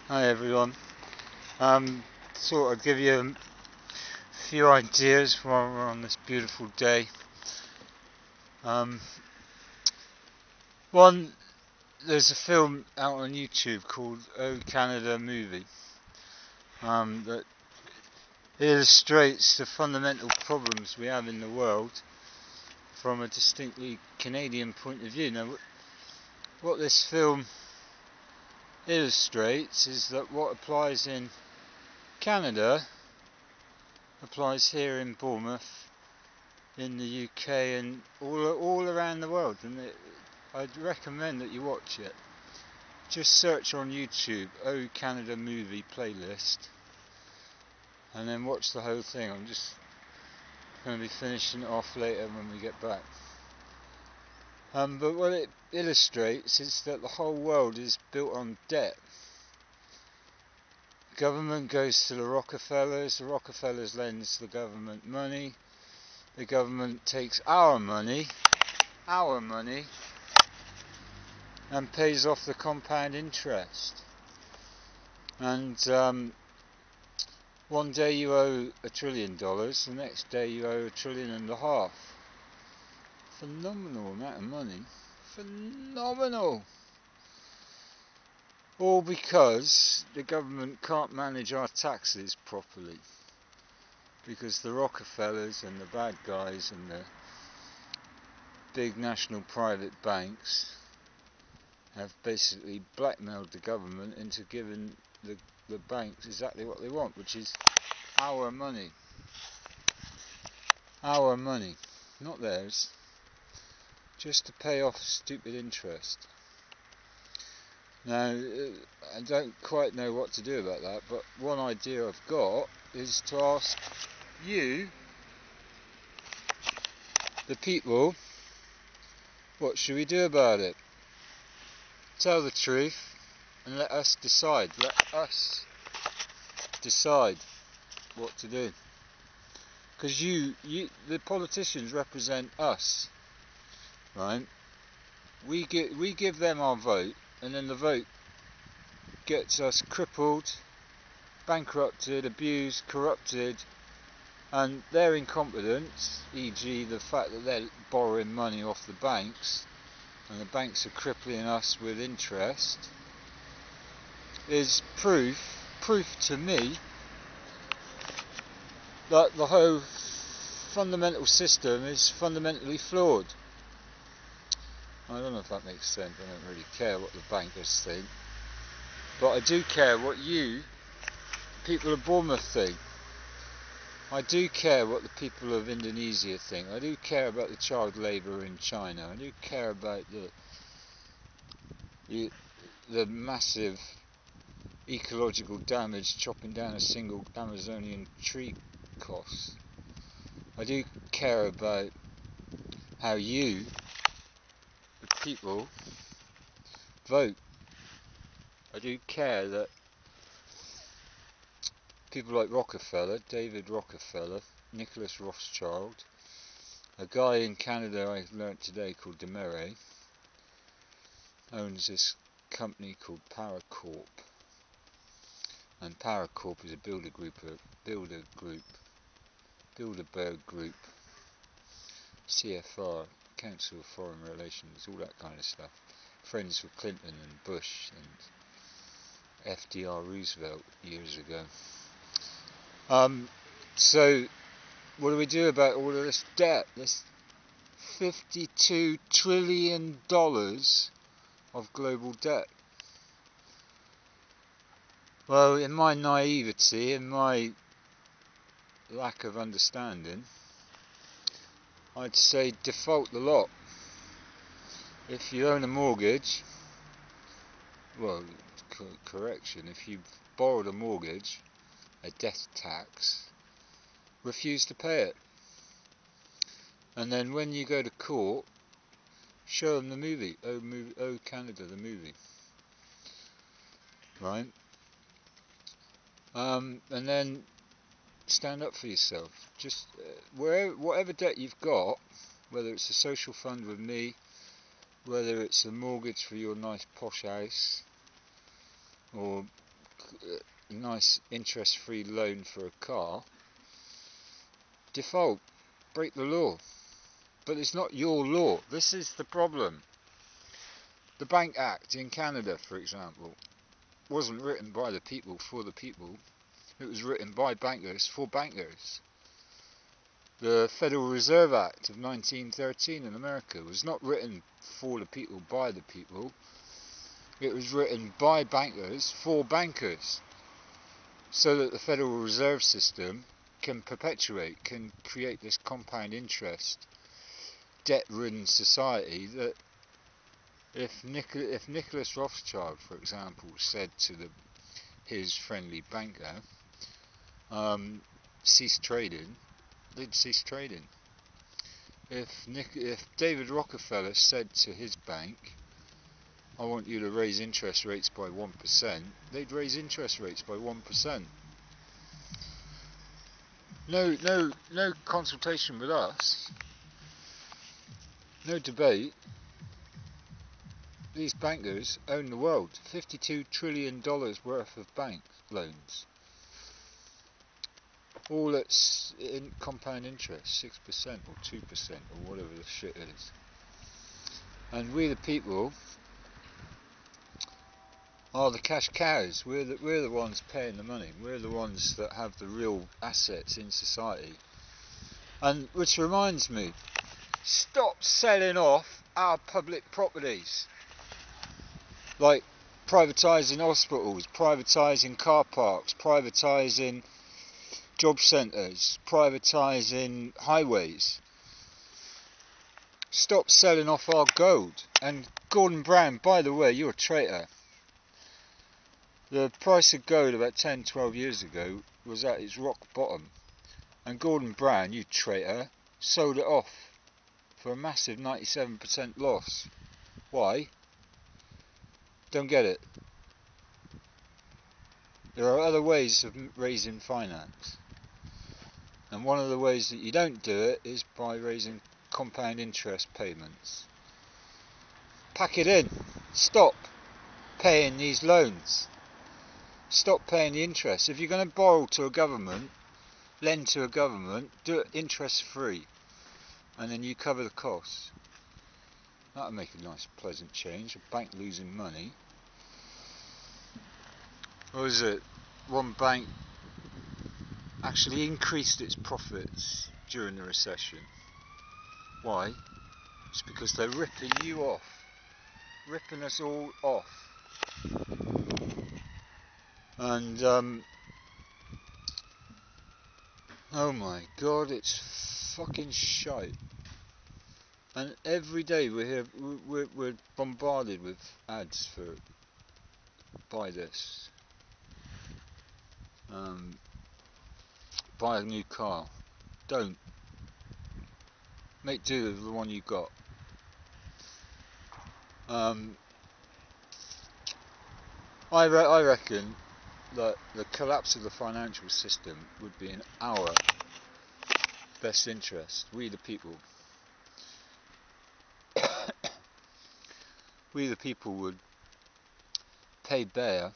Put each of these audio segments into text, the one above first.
Hi everyone. Thought I'd give you a few ideas while we're on this beautiful day. One, there's a film out on YouTube called Oh Canada Movie that illustrates the fundamental problems we have in the world from a distinctly Canadian point of view. Now, what this film illustrates is that what applies in Canada applies here in Bournemouth, in the UK, and all around the world. And I'd recommend that you watch it. Just search on YouTube Oh Canada Movie Playlist and then watch the whole thing. I'm just going to be finishing it off later when we get back. But what it illustrates is that the whole world is built on debt. Government goes to the Rockefellers lends the government money, the government takes our money, and pays off the compound interest. And one day you owe $1 trillion, the next day you owe $1.5 trillion. Phenomenal amount of money. Phenomenal! All because the government can't manage our taxes properly. Because the Rockefellers and the bad guys and the big national private banks have basically blackmailed the government into giving the banks exactly what they want, which is our money. Our money, not theirs, just to pay off stupid interest. Now, I don't quite know what to do about that, but one idea I've got is to ask you, the people, what should we do about it? Tell the truth and let us decide. Let us decide what to do. Because the politicians represent us, right? We give them our vote, and then the vote gets us crippled, bankrupted, abused, corrupted, and their incompetence, e.g. the fact that they're borrowing money off the banks, and the banks are crippling us with interest, is proof to me that the whole fundamental system is fundamentally flawed. I don't know if that makes sense. I don't really care what the bankers think, but I do care what you, people of Bournemouth, think. I do care what the people of Indonesia think. I do care about the child labour in China. I do care about the massive ecological damage chopping down a single Amazonian tree costs. I do care about how you, the people, vote. I do care that people like Rockefeller, David Rockefeller, Nicholas Rothschild, a guy in Canada I learnt today called Demere, owns this company called Paracorp. And Paracorp is a Bilderberg Group, CFR, Council of Foreign Relations, all that kind of stuff. Friends with Clinton and Bush and FDR Roosevelt years ago. So what do we do about all of this debt? This $52 trillion of global debt. Well, in my naivety, in my lack of understanding, I'd say default the lot. If you own a mortgage, well, correction, if you borrowed a mortgage, a death tax, refuse to pay it. And then when you go to court, show them the movie, Oh Canada, the movie. Right? And then stand up for yourself. Just whatever debt you've got, whether it's a social fund with me, whether it's a mortgage for your nice posh house, or a nice interest-free loan for a car, default, break the law. But it's not your law. This is the problem. The Bank Act in Canada, for example, wasn't written by the people for the people. It was written by bankers for bankers. The Federal Reserve Act of 1913 in America was not written for the people by the people. It was written by bankers for bankers, so that the Federal Reserve System can perpetuate, can create this compound interest, debt-ridden society that if Nicholas Rothschild, for example, said to his friendly banker, cease trading, they'd cease trading. If David Rockefeller said to his bank, I want you to raise interest rates by 1%, they'd raise interest rates by 1%. No consultation with us. No debate. These bankers own the world. $52 trillion worth of bank loans. All that's in compound interest, 6% or 2% or whatever the shit is. And we the people are the cash cows. We're the ones paying the money. We're the ones that have the real assets in society. And which reminds me, stop selling off our public properties. Like privatising hospitals, privatising car parks, privatising job centres, privatising highways. Stop selling off our gold. And Gordon Brown, by the way, you're a traitor. The price of gold about 10-12 years ago was at its rock bottom. And Gordon Brown, you traitor, sold it off for a massive 97% loss. Why? Don't get it. There are other ways of raising finance. And one of the ways that you don't do it is by raising compound interest payments. Pack it in. Stop paying these loans. Stop paying the interest. If you're going to borrow to a government, lend to a government, do it interest free. And then you cover the costs. That'll make a nice pleasant change. A bank losing money. What was it? One bank actually increased its profits during the recession. Why? It's because they're ripping you off. Ripping us all off. And oh my god, it's fucking shite. And every day we're bombarded with ads for buy this, buy a new car. Don't. Make do with the one you got. I reckon that the collapse of the financial system would be in our best interest. We the people. We the people would pay Bayer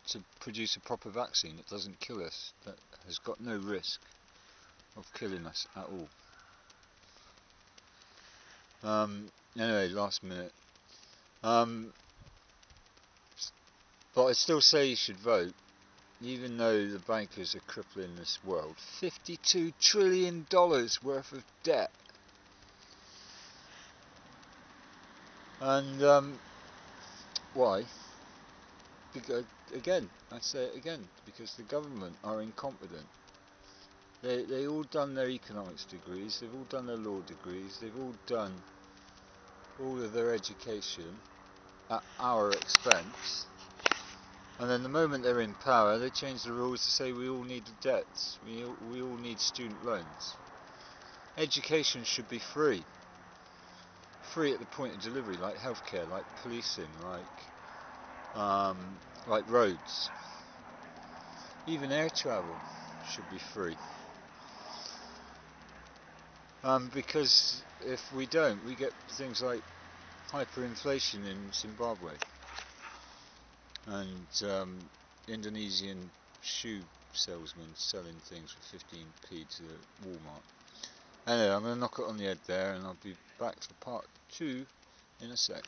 to produce a proper vaccine that doesn't kill us, that has got no risk of killing us at all. Anyway, last minute. But I still say you should vote, even though the bankers are crippling this world. $52 trillion worth of debt. And why? Because, again, I say it again, because the government are incompetent. They all done their economics degrees, they've all done their law degrees, they've all done all of their education at our expense. And then the moment they're in power, they change the rules to say we all need debts, we all need student loans. Education should be free. Free at the point of delivery, like healthcare, like policing, like roads. Even air travel should be free. Because if we don't, we get things like hyperinflation in Zimbabwe. And Indonesian shoe salesman selling things for 15p to Walmart. Anyway, I'm going to knock it on the head there, and I'll be back for part 2 in a sec.